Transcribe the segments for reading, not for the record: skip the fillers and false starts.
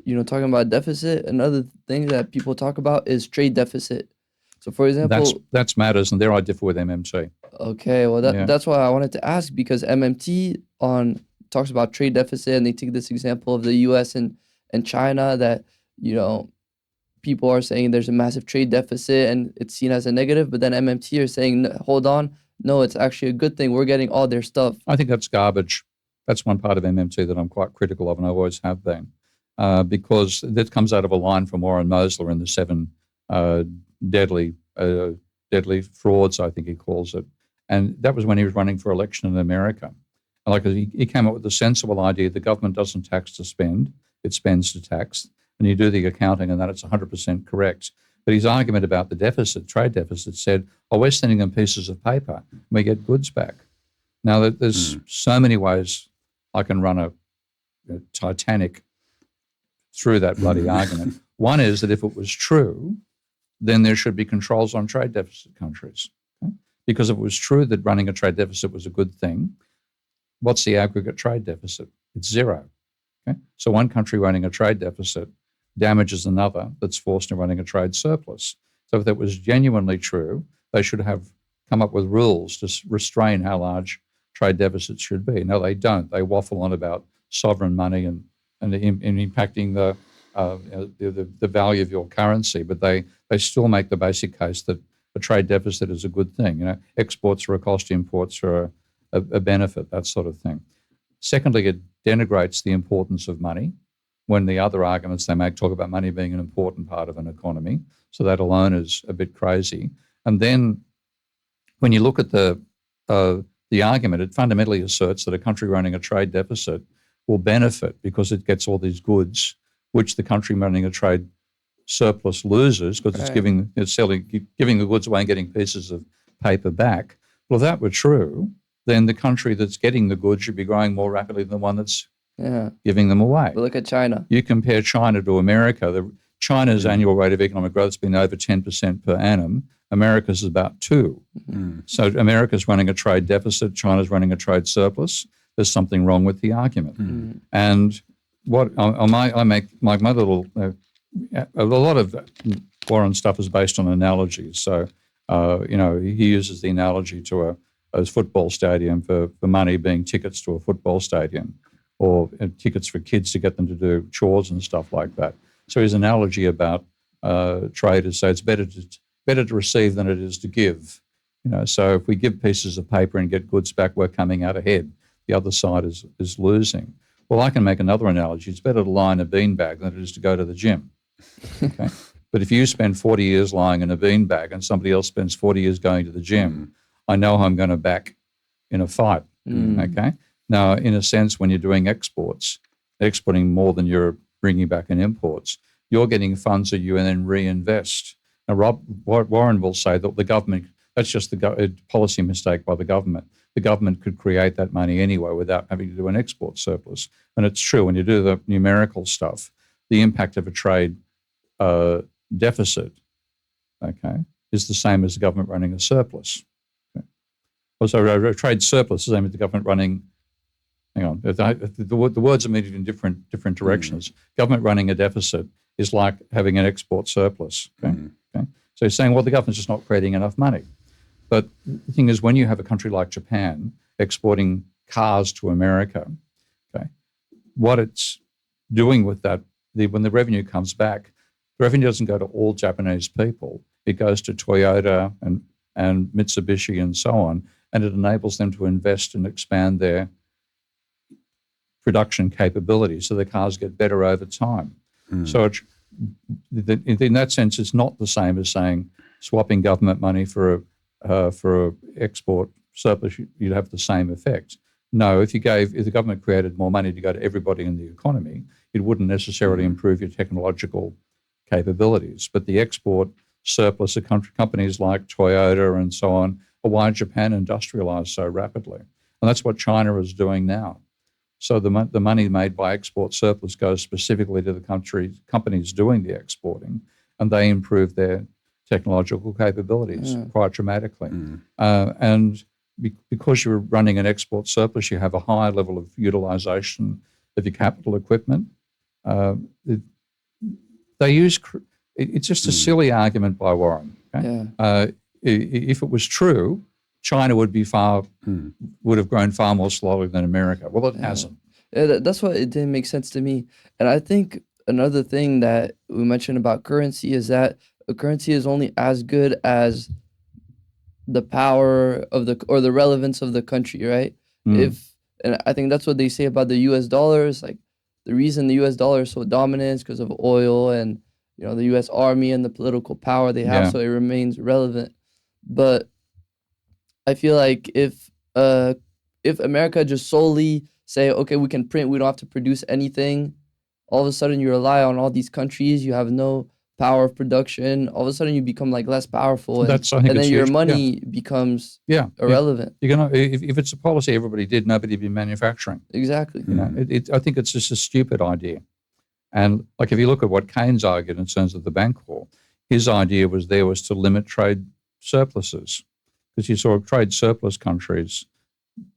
talking about deficit, another thing that people talk about is trade deficit. So, for That's example, that's matters, and there I differ with MMT. okay, well Yeah. that's why I wanted to ask because MMT on talks about trade deficit and they take this example of the US and China that, you know, people are saying there's a massive trade deficit and it's seen as a negative, but then MMT are saying, hold on, no, it's actually a good thing. We're getting all their stuff. I think that's garbage. That's one part of MMT that I'm quite critical of, and I always have been, because that comes out of a line from Warren Mosler in the seven uh, deadly deadly frauds, I think he calls it. And that was when he was running for election in America. Like he came up with the sensible idea: the government doesn't tax to spend; it spends to tax. And you do the accounting, and that it's 100% correct. But his argument about the deficit, trade deficit, said, "Oh, we're sending them pieces of paper, and we get goods back." Now, there's so many ways I can run a Titanic through that bloody argument. One is that if it was true, then there should be controls on trade deficit countries. Okay? Because if it was true that running a trade deficit was a good thing, what's the aggregate trade deficit? It's zero. Okay? So one country running a trade deficit damages another that's forced into running a trade surplus. So if that was genuinely true, they should have come up with rules to restrain how large trade deficits should be. No, they don't. They waffle on about sovereign money and impacting the value of your currency, but they still make the basic case that a trade deficit is a good thing. You know, exports are a cost, imports are a benefit, that sort of thing. Secondly, it denigrates the importance of money when the other arguments they make talk about money being an important part of an economy. So that alone is a bit crazy. And then when you look at the argument, it fundamentally asserts that a country running a trade deficit will benefit because it gets all these goods, which the country running a trade surplus loses because it's giving the goods away and getting pieces of paper back. Well, if that were true, then the country that's getting the goods should be growing more rapidly than the one that's giving them away. But look at China. You compare China to America. China's annual rate of economic growth has been over 10% per annum. America's is about 2%. So America's running a trade deficit. China's running a trade surplus. There's something wrong with the argument. And what I make my little a lot of Warren stuff is based on analogies. So he uses the analogy to a football stadium for money being tickets to a football stadium, or tickets for kids to get them to do chores and stuff like that. So his analogy about trade is, so it's better to receive than it is to give. So if we give pieces of paper and get goods back, we're coming out ahead. The other side is losing. Well, I can make another analogy. It's better to lie in a beanbag than it is to go to the gym. Okay? But if you spend 40 years lying in a beanbag and somebody else spends 40 years going to the gym, I know I'm going to back in a fight. Okay? Now, in a sense, when you're doing exporting more than you're bringing back in imports, you're getting funds that you then reinvest. Now, Warren will say that the government, that's just a policy mistake by the government. The government could create that money anyway without having to do an export surplus. And it's true, when you do the numerical stuff, the impact of a trade deficit, is the same as the government running a surplus. Okay? Also, a trade surplus is the same as the government running. Hang on, the words are meaning in different directions. Government running a deficit is like having an export surplus. Okay? So you're saying, well, the government's just not creating enough money. But the thing is, when you have a country like Japan exporting cars to America, what it's doing with that, when the revenue comes back, the revenue doesn't go to all Japanese people. It goes to Toyota and Mitsubishi and so on, and it enables them to invest and expand their production capability so the cars get better over time. So in that sense, it's not the same as saying swapping government money for a export surplus, you'd have the same effect. No, if the government created more money to go to everybody in the economy, it wouldn't necessarily improve your technological capabilities. But the export surplus of companies like Toyota and so on are why Japan industrialized so rapidly. And that's what China is doing now. So the money made by export surplus goes specifically to the companies doing the exporting, and they improve their technological capabilities quite dramatically. And because you're running an export surplus, you have a higher level of utilization of your capital equipment. they use. It's just a silly argument by Warren. Okay? Yeah. If it was true, China would have grown far more slowly than America. Well, it hasn't. Yeah, that's what it didn't make sense to me. And I think another thing that we mentioned about currency is that a currency is only as good as the power of the relevance of the country, right? And I think that's what they say about the U.S. dollar. Is like the reason the U.S. dollar is so dominant is because of oil and the U.S. Army and the political power they have, so it remains relevant. But I feel like if America just solely say, okay, we can print, we don't have to produce anything, all of a sudden you rely on all these countries, you have no power of production, all of a sudden you become like less powerful, and then your money becomes irrelevant. You're gonna, if it's a policy everybody did, nobody'd be manufacturing. Exactly. I think it's just a stupid idea. And like if you look at what Keynes argued in terms of the bank law, his idea was to limit trade surpluses, because you saw trade surplus countries.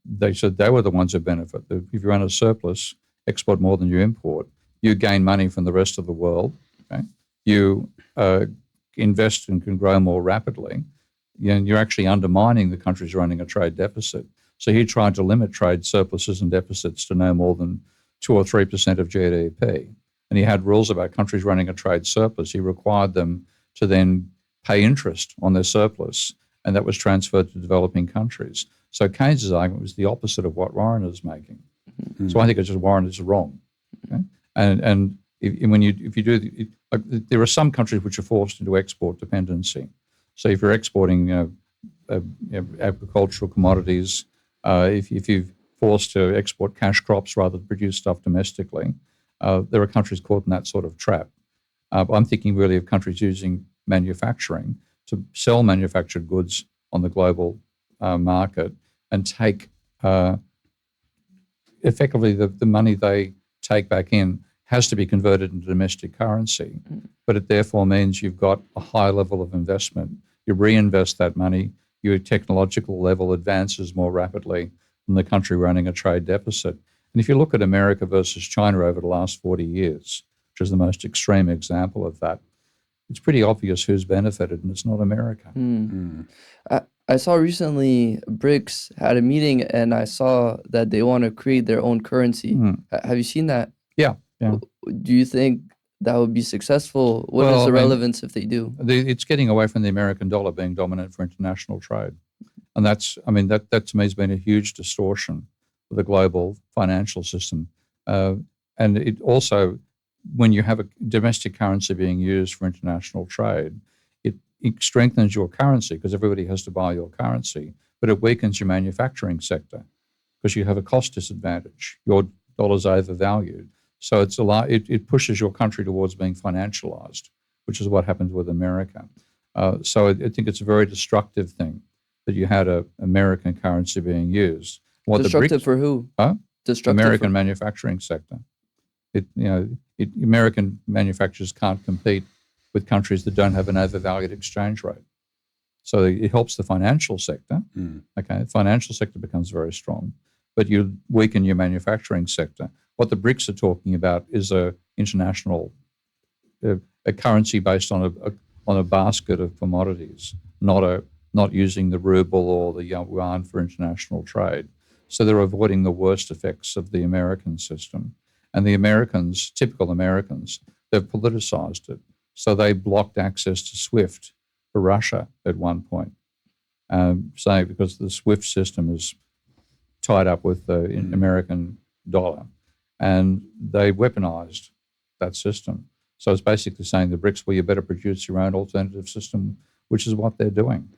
They said they were the ones who benefit. If you run a surplus, export more than you import, you gain money from the rest of the world. Okay? You invest and can grow more rapidly. You're actually undermining the countries running a trade deficit. So he tried to limit trade surpluses and deficits to no more than 2 or 3% of GDP. And he had rules about countries running a trade surplus. He required them to then pay interest on their surplus, and that was transferred to developing countries. So Keynes' argument was the opposite of what Warren is making. So I think it's just Warren is wrong. Okay? And if you do, there are some countries which are forced into export dependency. So if you're exporting, agricultural commodities, if you're forced to export cash crops rather than produce stuff domestically, there are countries caught in that sort of trap. I'm thinking really of countries using manufacturing to sell manufactured goods on the global market and take effectively the money they take back in has to be converted into domestic currency, but it therefore means you've got a high level of investment. You reinvest that money, your technological level advances more rapidly than the country running a trade deficit. And if you look at America versus China over the last 40 years, which is the most extreme example of that, it's pretty obvious who's benefited, and it's not America. I saw recently BRICS had a meeting, and I saw that they want to create their own currency. Have you seen that? Yeah. Do you think that would be successful? What is the relevance if they do? It's getting away from the American dollar being dominant for international trade. And that to me has been a huge distortion of the global financial system. And it also, when you have a domestic currency being used for international trade, it strengthens your currency because everybody has to buy your currency, but it weakens your manufacturing sector because you have a cost disadvantage. Your dollar's overvalued. So it pushes your country towards being financialized, which is what happens with America. So I think it's a very destructive thing that you had an American currency being used. Destructive for who? Destructive American manufacturing sector. American manufacturers can't compete with countries that don't have an overvalued exchange rate. So it helps the financial sector. Okay, the financial sector becomes very strong, but you weaken your manufacturing sector. What the BRICS are talking about is a international a currency based on a basket of commodities, not using the ruble or the yuan for international trade. So they're avoiding the worst effects of the American system. And the Americans, typical Americans, they've politicized it. So they blocked access to SWIFT for Russia at one point, saying because the SWIFT system is tied up with the American dollar, and they weaponized that system. So it's basically saying the BRICS, well, you better produce your own alternative system, which is what they're doing.